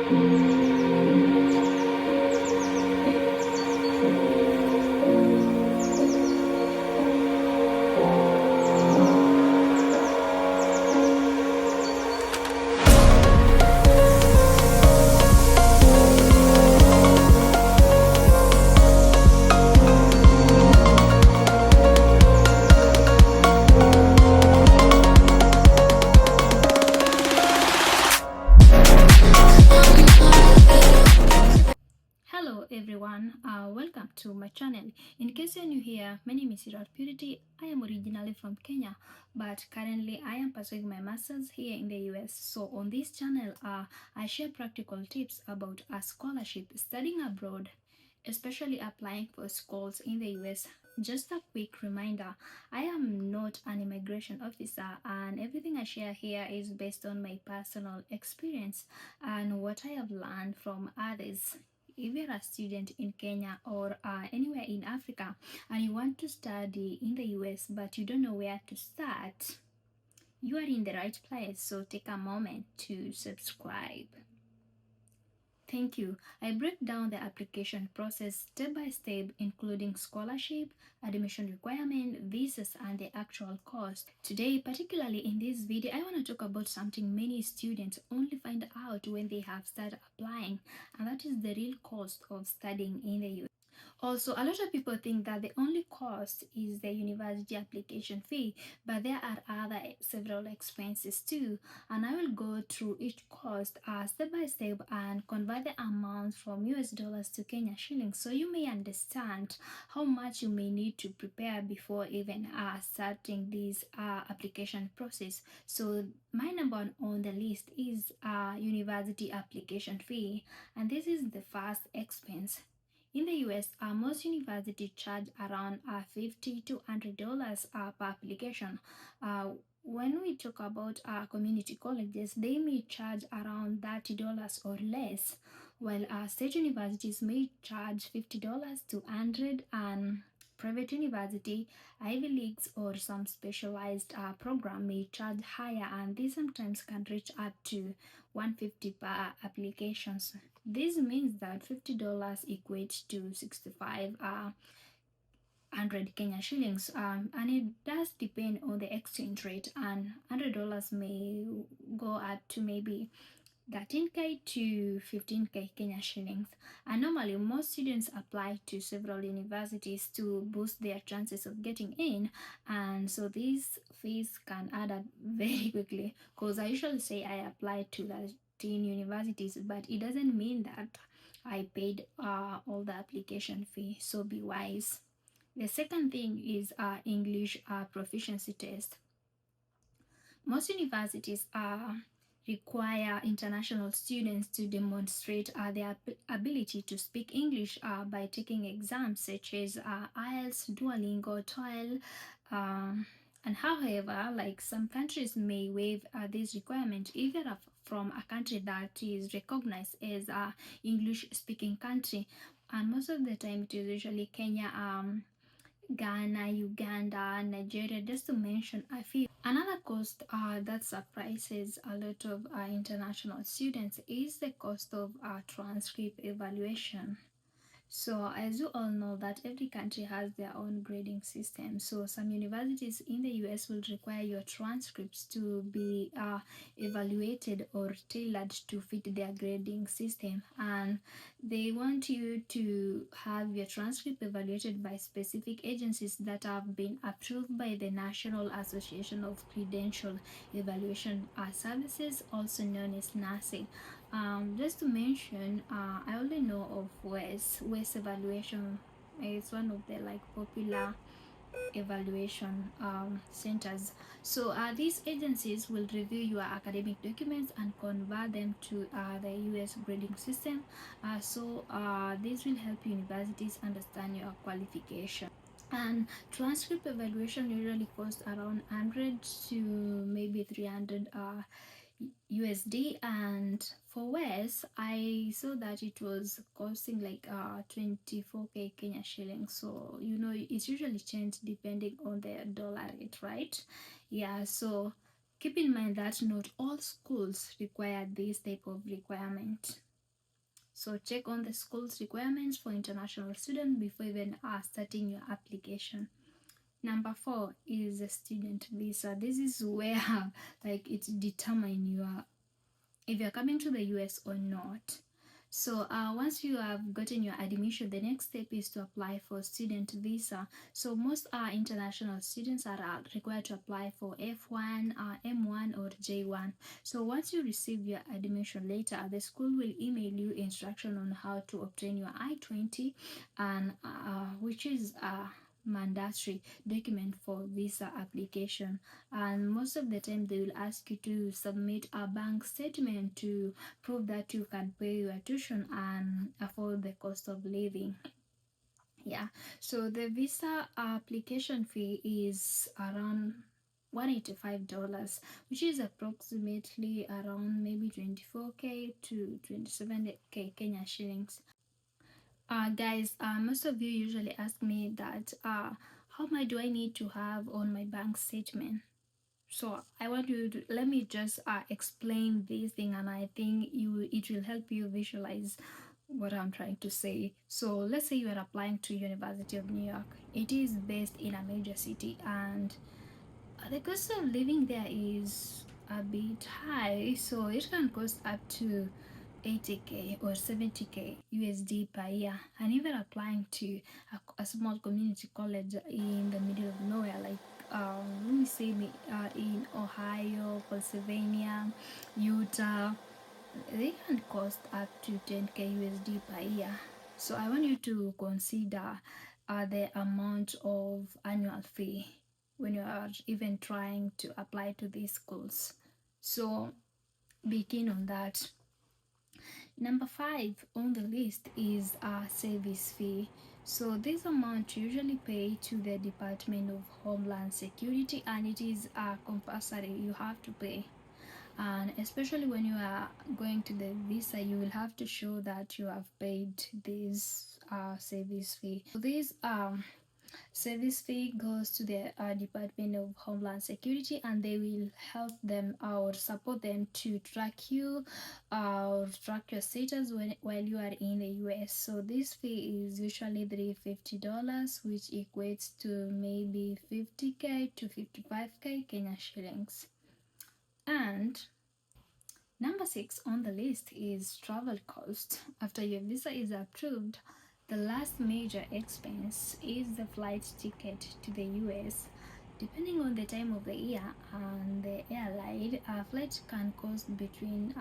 Hello everyone, welcome to my channel. In case you're new here, my name is Irat Purity. I am originally from Kenya, but currently I am pursuing my masters here in the US. So on this channel, I share practical tips about a scholarship, studying abroad, especially applying for schools in the US. Just a quick reminder, I am not an immigration officer, and everything I share here is based on my personal experience and what I have learned from others. If you're a student in Kenya or anywhere in Africa and you want to study in the US but you don't know where to start, you are in the right place. So take a moment to subscribe. Thank you. I break down the application process step by step, including scholarship, admission requirement, visas, and the actual cost. Today, particularly in this video, I want to talk about something many students only find out when they have started applying, and that is the real cost of studying in the US. Also, a lot of people think that the only cost is the university application fee, but there are other several expenses too, and I will go through each cost step by step and convert the amount from US dollars to Kenya shillings, so you may understand how much you may need to prepare before even starting this application process. So my number one on the list is university application fee, and this is the first expense. In the US, most universities charge around $50 to $100 per application. When we talk about community colleges, they may charge around $30 or less, while state universities may charge $50 to $100, and private university, Ivy Leagues, or some specialized program may charge higher, and these sometimes can reach up to $150 per applications. This means that $50 equates to 65 100 Kenya shillings, and it does depend on the exchange rate, and $100 may go up to maybe 13k to 15k Kenya shillings. And normally most students apply to several universities to boost their chances of getting in, and so these fees can add up very quickly, because I usually say I applied to 13 universities, but it doesn't mean that I paid all the application fee, so be wise. The second thing is English proficiency test. Most universities require international students to demonstrate their ability to speak English by taking exams such as IELTS, Duolingo, TOEFL, and however, like some countries may waive this requirement if you're from a country that is recognized as a English speaking country, and most of the time it is usually Kenya, Ghana, Uganda, Nigeria, just to mention a few. Another cost that surprises a lot of international students is the cost of transcript evaluation. So as you all know that every country has their own grading system. So some universities in the US will require your transcripts to be evaluated or tailored to fit their grading system, and they want you to have your transcript evaluated by specific agencies that have been approved by the National Association of Credential Evaluation Services, also known as NACE. Just to mention, I only know of WES evaluation. It's one of the like popular evaluation centers. So these agencies will review your academic documents and convert them to the US grading system. This will help universities understand your qualification. And transcript evaluation usually costs around 100 to maybe 300 USD, and for West I saw that it was costing like 24k Kenya shillings. So you know it's usually changed depending on the dollar rate, right? Yeah, so keep in mind that not all schools require this type of requirement. So check on the school's requirements for international students before even starting your application. Number 4 is a student visa. This is where like it determine your if you're coming to the US or not. So once you have gotten your admission, the next step is to apply for student visa. So most international students are required to apply for F1, M1 or J1. So once you receive your admission letter, the school will email you instruction on how to obtain your I-20, and which is mandatory document for visa application. And most of the time they will ask you to submit a bank statement to prove that you can pay your tuition and afford the cost of living. Yeah, so the visa application fee is around $185, which is approximately around maybe 24k to 27k Kenya shillings. Guys, most of you usually ask me that how much do I need to have on my bank statement? So I want you to let me just explain this thing, and I think it will help you visualize what I'm trying to say. So let's say you are applying to University of New York. It is based in a major city, and the cost of living there is a bit high, so it can cost up to 80k or 70k USD per year. And even applying to a small community college in the middle of nowhere, like let me say in Ohio, Pennsylvania, Utah, they can cost up to 10k USD per year. So I want you to consider the amount of annual fee when you are even trying to apply to these schools. So be keen on that. Number 5 on the list is a SEVIS fee. So this amount usually paid to the Department of Homeland Security, and it is compulsory. You have to pay, and especially when you are going to the visa, you will have to show that you have paid this SEVIS fee. So this SEVIS fee goes to the Department of Homeland Security, and they will help them or support them to track you or track your status while you are in the US. So this fee is usually $350, which equates to maybe 50k to 55k Kenya shillings. And number 6 on the list is travel cost. After your visa is approved, the last major expense is the flight ticket to the US. Depending on the time of the year and the airline, a flight can cost between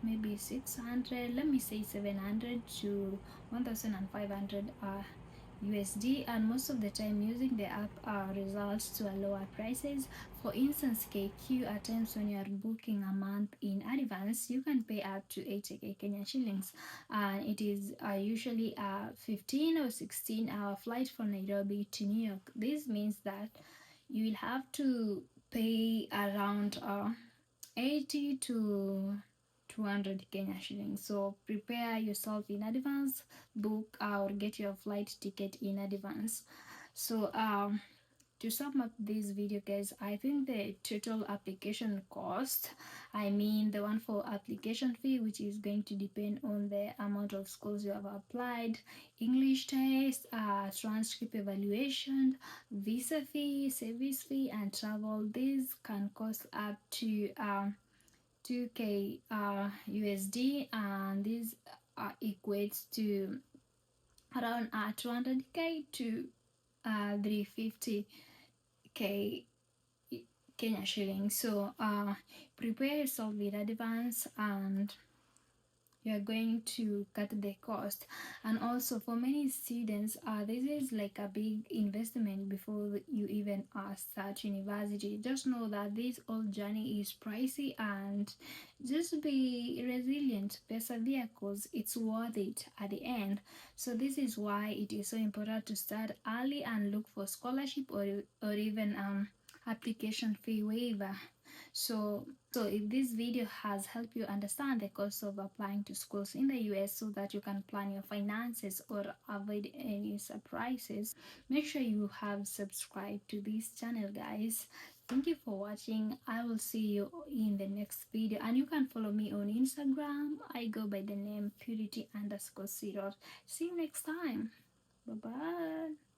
maybe 600, let me say 700 to 1500 USD, and most of the time using the app results to a lower prices. For instance, KQ, at times when you are booking a month in advance, you can pay up to 80k Kenya shillings, and it is usually a 15 or 16-hour flight from Nairobi to New York. This means that you will have to pay around 80 to 200 Kenya shillings. So prepare yourself in advance, book or get your flight ticket in advance. So to sum up this video, guys, I think the total application cost, I mean the one for application fee, which is going to depend on the amount of schools you have applied, English test, transcript evaluation, visa fee, service fee, and travel, these can cost up to 2k USD, and this equates to around 200k to 350k Kenya shillings. So prepare yourself with advance, and you're going to cut the cost. And also for many students, this is like a big investment before you even start university. Just know that this whole journey is pricey, and just be resilient, persevere, because it's worth it at the end. So this is why it is so important to start early and look for scholarship or even application fee waiver. So if this video has helped you understand the cost of applying to schools in the US so that you can plan your finances or avoid any surprises, make sure you have subscribed to this channel, guys. Thank you for watching. I will see you in the next video, and you can follow me on Instagram. I go by the name purity_0. See you next time. Bye bye.